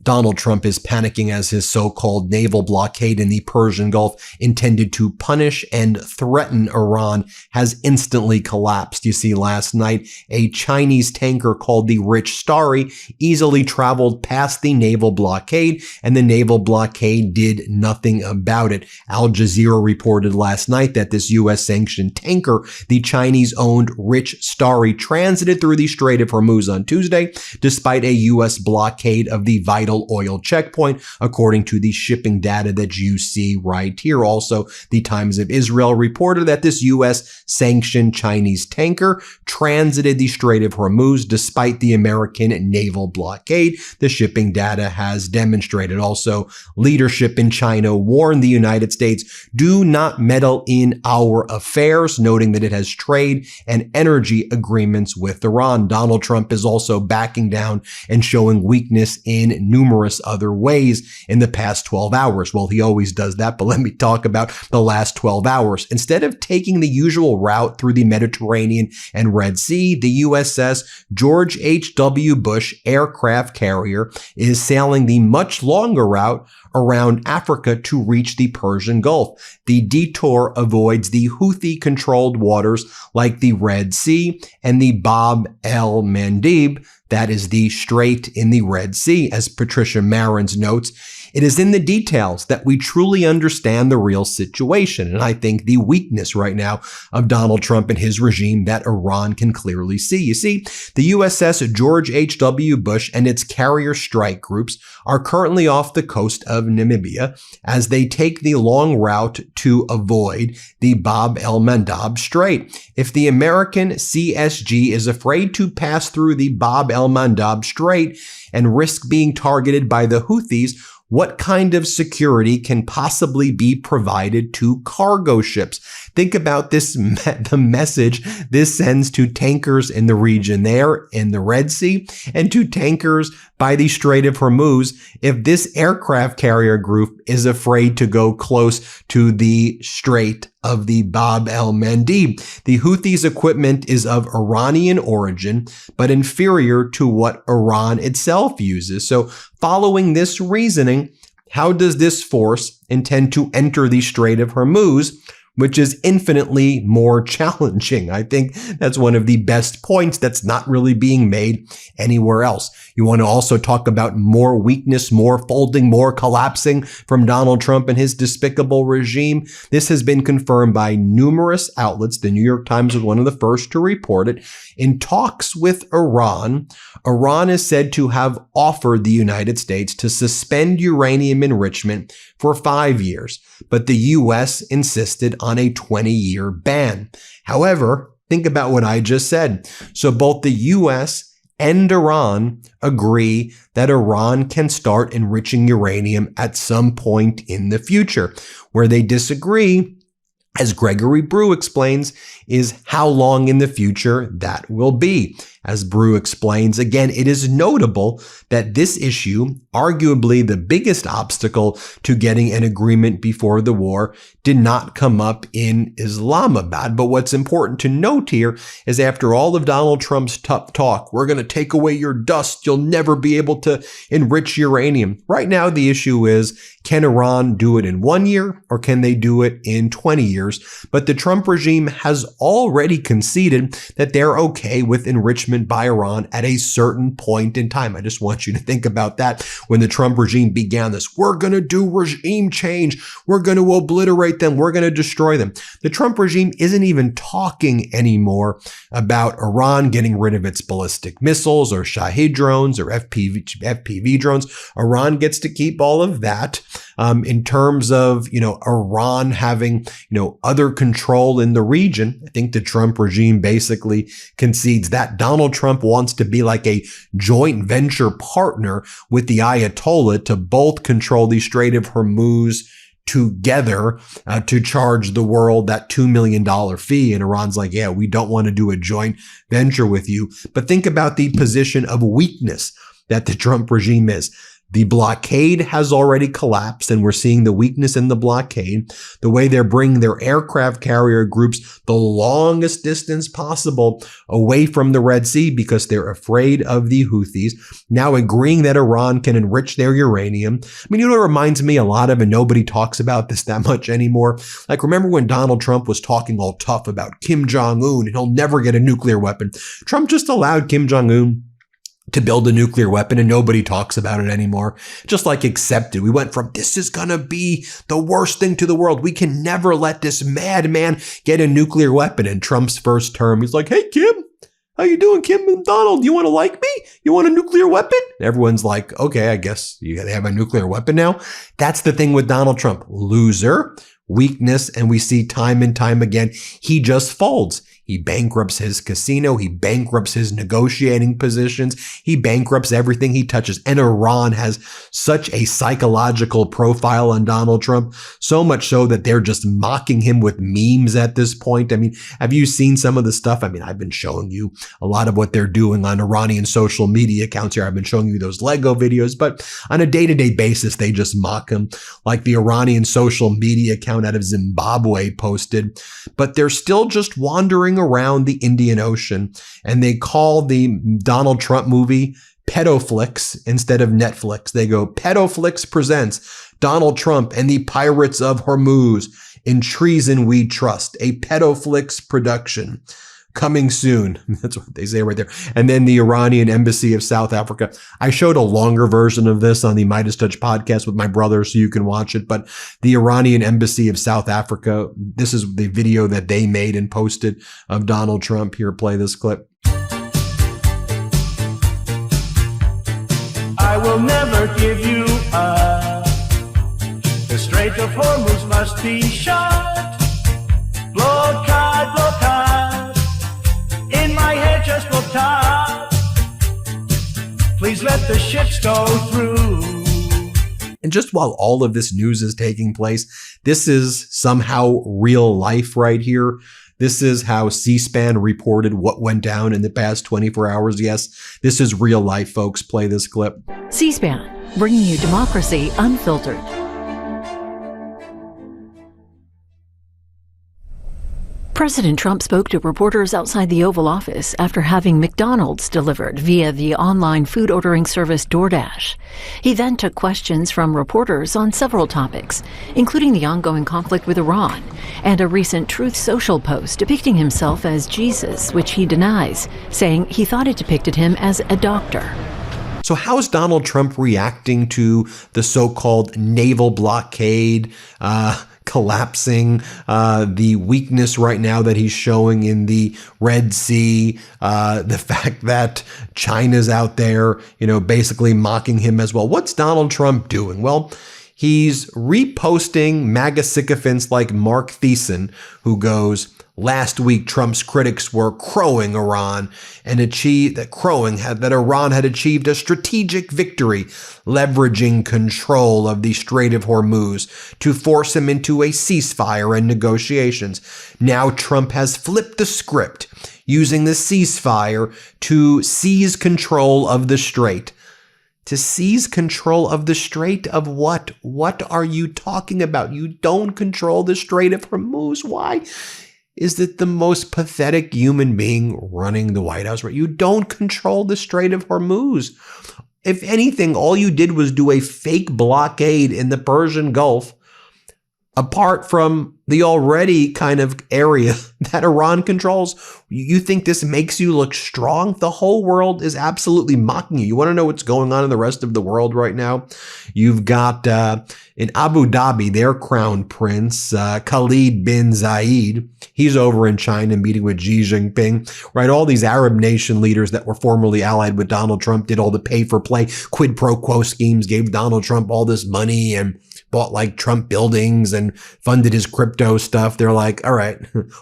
Donald Trump is panicking as his so-called naval blockade in the Persian Gulf intended to punish and threaten Iran has instantly collapsed. You see, last night, a Chinese tanker called the Rich Starry easily traveled past the naval blockade, and the naval blockade did nothing about it. Al Jazeera reported last night that this U.S.-sanctioned tanker, the Chinese-owned Rich Starry, transited through the Strait of Hormuz on Tuesday, despite a U.S. blockade of the vital oil checkpoint, according to the shipping data that you see right here. Also, the Times of Israel reported that this U.S.-sanctioned Chinese tanker transited the Strait of Hormuz despite the American naval blockade, the shipping data has demonstrated. Also, leadership in China warned the United States, do not meddle in our affairs, noting that it has trade and energy agreements with Iran. Donald Trump is also backing down and showing weakness in numerous other ways in the past 12 hours. Well, he always does that, but let me talk about the last 12 hours. Instead of taking the usual route through the Mediterranean and Red Sea, the USS George H.W. Bush aircraft carrier is sailing the much longer route around Africa to reach the Persian Gulf. The detour avoids the Houthi-controlled waters like the Red Sea and the Bab el-Mandeb, that is the strait in the Red Sea. As Patricia Marins notes, it is in the details that we truly understand the real situation. And I think the weakness right now of Donald Trump and his regime that Iran can clearly see. You see, the USS George H.W. Bush and its carrier strike groups are currently off the coast of Namibia as they take the long route to avoid the Bab el-Mandeb Strait. If the American CSG is afraid to pass through the Bab el-Mandeb Strait and risk being targeted by the Houthis, what kind of security can possibly be provided to cargo ships? Think about this, the message this sends to tankers in the region there in the Red Sea and to tankers by the Strait of Hormuz. If this aircraft carrier group is afraid to go close to the Strait of the Bab el-Mandeb, the Houthis' equipment is of Iranian origin, but inferior to what Iran itself uses. So following this reasoning, how does this force intend to enter the Strait of Hormuz, which is infinitely more challenging? I think that's one of the best points that's not really being made anywhere else. You want to also talk about more weakness, more folding, more collapsing from Donald Trump and his despicable regime. This has been confirmed by numerous outlets. The New York Times was one of the first to report it. In talks with Iran, Iran is said to have offered the United States to suspend uranium enrichment for 5 years, but the U.S. insisted on a 20-year ban. However, think about what I just said. So both the U.S. and Iran agree that Iran can start enriching uranium at some point in the future. Where they disagree, as Gregory Brew explains, is how long in the future that will be. As Brew explains, again, it is notable that this issue, arguably the biggest obstacle to getting an agreement before the war, did not come up in Islamabad. But what's important to note here is after all of Donald Trump's tough talk, we're going to take away your dust, you'll never be able to enrich uranium. Right now, the issue is, can Iran do it in 1 year or can they do it in 20 years? But the Trump regime has already conceded that they're okay with enrichment by Iran at a certain point in time. I just want you to think about that. When the Trump regime began this, we're going to do regime change. We're going to obliterate them. We're going to destroy them. The Trump regime isn't even talking anymore about Iran getting rid of its ballistic missiles or Shahed drones or FPV drones. Iran gets to keep all of that. In terms of, Iran having, other control in the region, I think the Trump regime basically concedes that. Donald Trump wants to be like a joint venture partner with the Ayatollah to both control the Strait of Hormuz together to charge the world that $2 million fee. And Iran's like, yeah, we don't want to do a joint venture with you. But think about the position of weakness that the Trump regime is. The blockade has already collapsed, and we're seeing the weakness in the blockade, the way they're bringing their aircraft carrier groups the longest distance possible away from the Red Sea because they're afraid of the Houthis, now agreeing that Iran can enrich their uranium. I mean, you know what it reminds me a lot of, and nobody talks about this that much anymore? Like, remember when Donald Trump was talking all tough about Kim Jong-un and he'll never get a nuclear weapon? Trump just allowed Kim Jong-un to build a nuclear weapon and nobody talks about it anymore. Just like accepted. We went from this is going to be the worst thing to the world. We can never let this madman get a nuclear weapon. In Trump's first term, he's like, hey, Kim, how you doing, Kim and Donald? You want to like me? You want a nuclear weapon? Everyone's like, okay, I guess you got to have a nuclear weapon now. That's the thing with Donald Trump. Loser, weakness, and we see time and time again, he just folds. He bankrupts his casino. He bankrupts his negotiating positions. He bankrupts everything he touches. And Iran has such a psychological profile on Donald Trump, so much so that they're just mocking him with memes at this point. I mean, have you seen some of the stuff? I mean, I've been showing you a lot of what they're doing on Iranian social media accounts here. I've been showing you those Lego videos, but on a day-to-day basis, they just mock him, like the Iranian social media account out of Zimbabwe posted. But they're still just wandering around the Indian Ocean, and they call the Donald Trump movie Pedoflix instead of Netflix. They go, Pedoflix presents Donald Trump and the Pirates of Hormuz. In treason we trust. A Pedoflix production. Coming soon. That's what they say right there. And then the Iranian Embassy of South Africa. I showed a longer version of this on the MeidasTouch podcast with my brother, so you can watch it. But the Iranian Embassy of South Africa, this is the video that they made and posted of Donald Trump. Here, play this clip. I will never give you up. The Strait of Hormuz must be shut. Blockade, blockade. In my head, just blockade. Please let the ships go through. And just while all of this news is taking place, this is somehow real life right here. This is how C-SPAN reported what went down in the past 24 hours. Yes, this is real life, folks. Play this clip. C-SPAN, bringing you democracy unfiltered. President Trump spoke to reporters outside the Oval Office after having McDonald's delivered via the online food ordering service DoorDash. He then took questions from reporters on several topics, including the ongoing conflict with Iran and a recent Truth Social post depicting himself as Jesus, which he denies, saying he thought it depicted him as a doctor. So how is Donald Trump reacting to the so-called naval blockade, collapsing, the weakness right now that he's showing in the Red Sea, the fact that China's out there, basically mocking him as well? What's Donald Trump doing? Well, he's reposting MAGA sycophants like Mark Thiessen, who goes, last week, Trump's critics were crowing Iran and that Iran had achieved a strategic victory, leveraging control of the Strait of Hormuz to force him into a ceasefire and negotiations. Now Trump has flipped the script, using the ceasefire to seize control of the strait. To seize control of the Strait of what? What are you talking about? You don't control the Strait of Hormuz. Why? Is it the most pathetic human being running the White House? You don't control the Strait of Hormuz. If anything, all you did was do a fake blockade in the Persian Gulf, apart from the already kind of area that Iran controls. You think this makes you look strong? The whole world is absolutely mocking you. You want to know what's going on in the rest of the world right now? You've got in Abu Dhabi, their crown prince, Khalid bin Zayed. He's over in China meeting with Xi Jinping, right? All these Arab nation leaders that were formerly allied with Donald Trump did all the pay-for-play quid pro quo schemes, gave Donald Trump all this money and bought like Trump buildings and funded his crypto stuff. They're like, all right,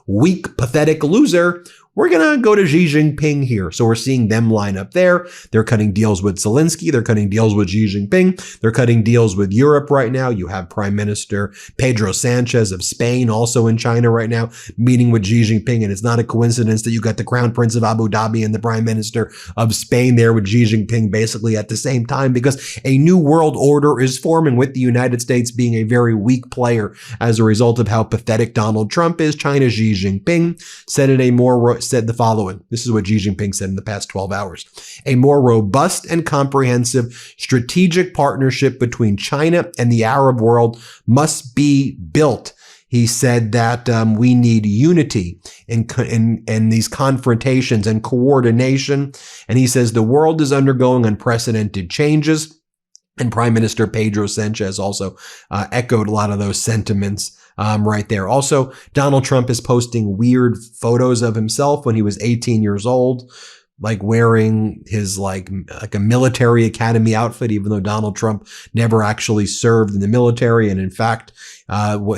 weak, pathetic loser. we're going to go to Xi Jinping here. So we're seeing them line up there. They're cutting deals with Zelensky. They're cutting deals with Xi Jinping. They're cutting deals with Europe right now. You have Prime Minister Pedro Sanchez of Spain also in China right now, meeting with Xi Jinping. And it's not a coincidence that you got the Crown Prince of Abu Dhabi and the Prime Minister of Spain there with Xi Jinping basically at the same time, because a new world order is forming, with the United States being a very weak player as a result of how pathetic Donald Trump is. China's Xi Jinping said the following. This is what Xi Jinping said in the past 12 hours. A more robust and comprehensive strategic partnership between China and the Arab world must be built. He said that we need unity in these confrontations and coordination. And he says the world is undergoing unprecedented changes. And Prime Minister Pedro Sanchez also echoed a lot of those sentiments right there. Also, Donald Trump is posting weird photos of himself when he was 18 years old, like wearing his like a military academy outfit, even though Donald Trump never actually served in the military. And in fact,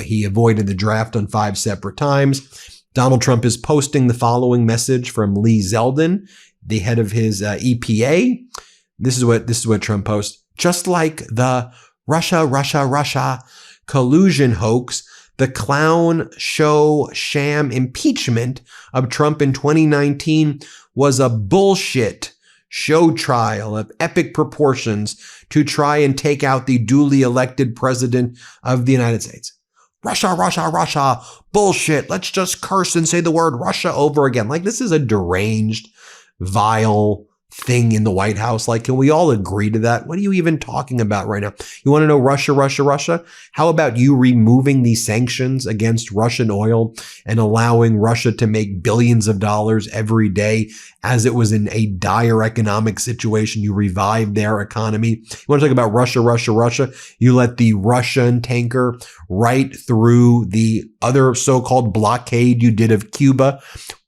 he avoided the draft on 5 separate times. Donald Trump is posting the following message from Lee Zeldin, the head of his EPA. This is what Trump posts. Just like the Russia collusion hoax, the clown show sham impeachment of Trump in 2019 was a bullshit show trial of epic proportions to try and take out the duly elected president of the United States. Russia, bullshit. Let's just curse and say the word Russia over again. Like, this is a deranged, vile thing in the White House. Like, can we all agree to that? What are you even talking about right now? You want to know Russia? How about you removing these sanctions against Russian oil and allowing Russia to make billions of dollars every day as it was in a dire economic situation? You revived their economy. You want to talk about Russia? You let the Russian tanker right through the other so-called blockade you did of Cuba.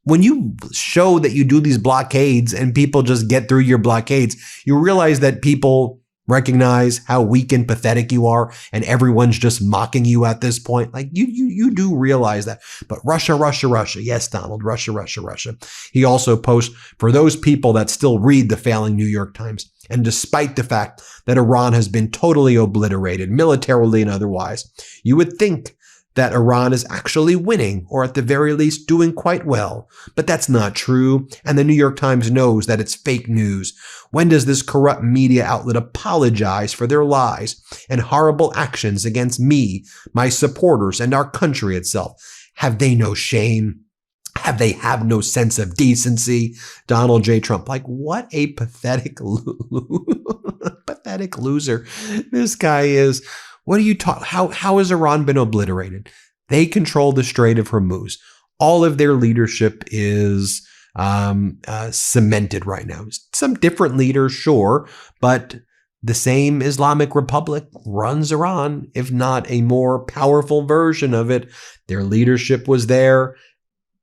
When you show that you do these blockades and people just get through your blockades, you realize that people recognize how weak and pathetic you are, and everyone's just mocking you at this point. Like, you do realize that. But Russia. Yes, Donald, Russia. He also posts for those people that still read the failing New York Times. And despite the fact that Iran has been totally obliterated, militarily and otherwise, you would think that Iran is actually winning, or at the very least doing quite well. But that's not true, and the New York Times knows that it's fake news. When does this corrupt media outlet apologize for their lies and horrible actions against me, my supporters, and our country itself? Have they no shame? Have they have no sense of decency? Donald J. Trump, like, what a pathetic loser this guy is. What are you talking? How has Iran been obliterated? They control the Strait of Hormuz. All of their leadership is cemented right now. Some different leaders, sure, but the same Islamic Republic runs Iran, if not a more powerful version of it. Their leadership was there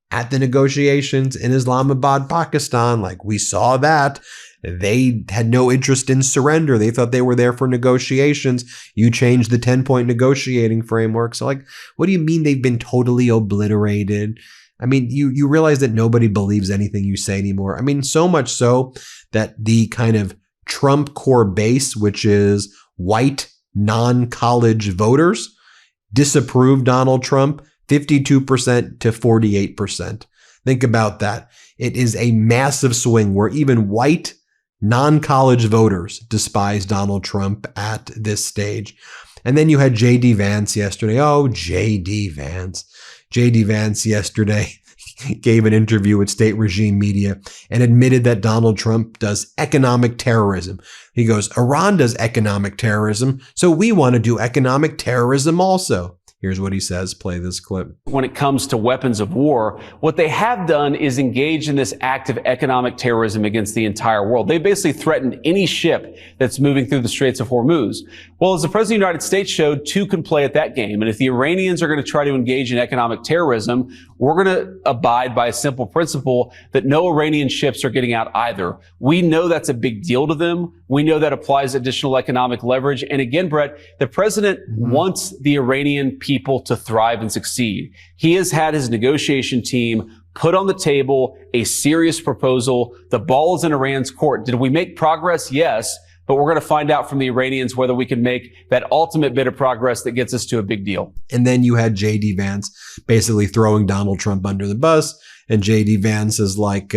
at the negotiations in Islamabad, Pakistan. Like, we saw that. They had no interest in surrender. They thought they were there for negotiations. You changed the 10-point negotiating framework. So, like, what do you mean they've been totally obliterated? I mean, you realize that nobody believes anything you say anymore. I mean, so much so that the kind of Trump core base, which is white, non-college voters, disapproved Donald Trump 52% to 48%. Think about that. It is a massive swing where even white, non-college voters despise Donald Trump at this stage. And then you had J.D. Vance yesterday. Oh, J.D. Vance. J.D. Vance yesterday gave an interview with state regime media and admitted that Donald Trump does economic terrorism. He goes, Iran does economic terrorism, so we want to do economic terrorism also. Here's what he says. Play this clip. When it comes to weapons of war, what they have done is engage in this act of economic terrorism against the entire world. They basically threatened any ship that's moving through the Straits of Hormuz. Well, as the President of the United States showed, two can play at that game. And if the Iranians are going to try to engage in economic terrorism, we're going to abide by a simple principle that no Iranian ships are getting out either. We know that's a big deal to them. We know that applies additional economic leverage. And again, Brett, the president wants the Iranian people to thrive and succeed. He has had his negotiation team put on the table a serious proposal. The ball is in Iran's court. Did we make progress? Yes. But we're going to find out from the Iranians whether we can make that ultimate bit of progress that gets us to a big deal. And then you had J.D. Vance basically throwing Donald Trump under the bus. And J.D. Vance is like,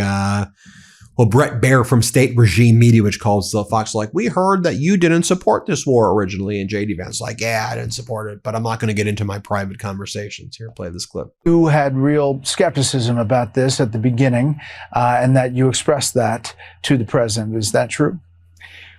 Brett Baer from State Regime Media, which calls Fox, like, we heard that you didn't support this war originally. And J.D. Vance is like, yeah, I didn't support it, but I'm not going to get into my private conversations. Here, play this clip. You had real skepticism about this at the beginning, and that you expressed that to the president. Is that true?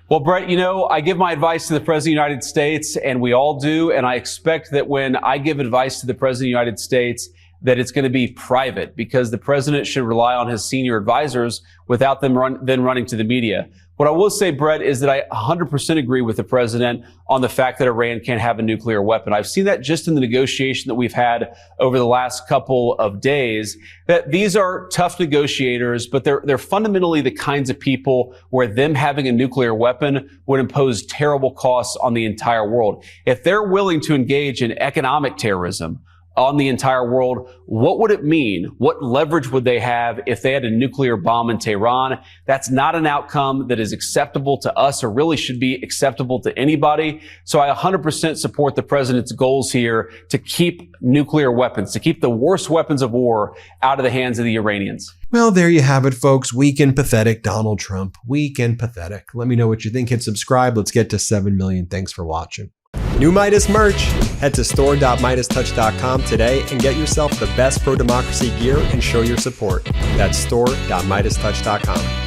Well, Brett, I give my advice to the President of the United States, and we all do. And I expect that when I give advice to the President of the United States, that it's going to be private, because the president should rely on his senior advisors without them then running to the media. What I will say, Brett, is that I 100% agree with the president on the fact that Iran can't have a nuclear weapon. I've seen that just in the negotiation that we've had over the last couple of days, that these are tough negotiators, but they're fundamentally the kinds of people where them having a nuclear weapon would impose terrible costs on the entire world. If they're willing to engage in economic terrorism on the entire world, what would it mean? What leverage would they have if they had a nuclear bomb in Tehran? That's not an outcome that is acceptable to us, or really should be acceptable to anybody. So I 100% support the president's goals here to keep nuclear weapons, to keep the worst weapons of war out of the hands of the Iranians. Well, there you have it, folks. Weak and pathetic Donald Trump. Weak and pathetic. Let me know what you think. Hit subscribe. Let's get to 7 million. Thanks for watching. New Meidas merch. Head to store.MeidasTouch.com today and get yourself the best pro-democracy gear and show your support. That's store.MeidasTouch.com.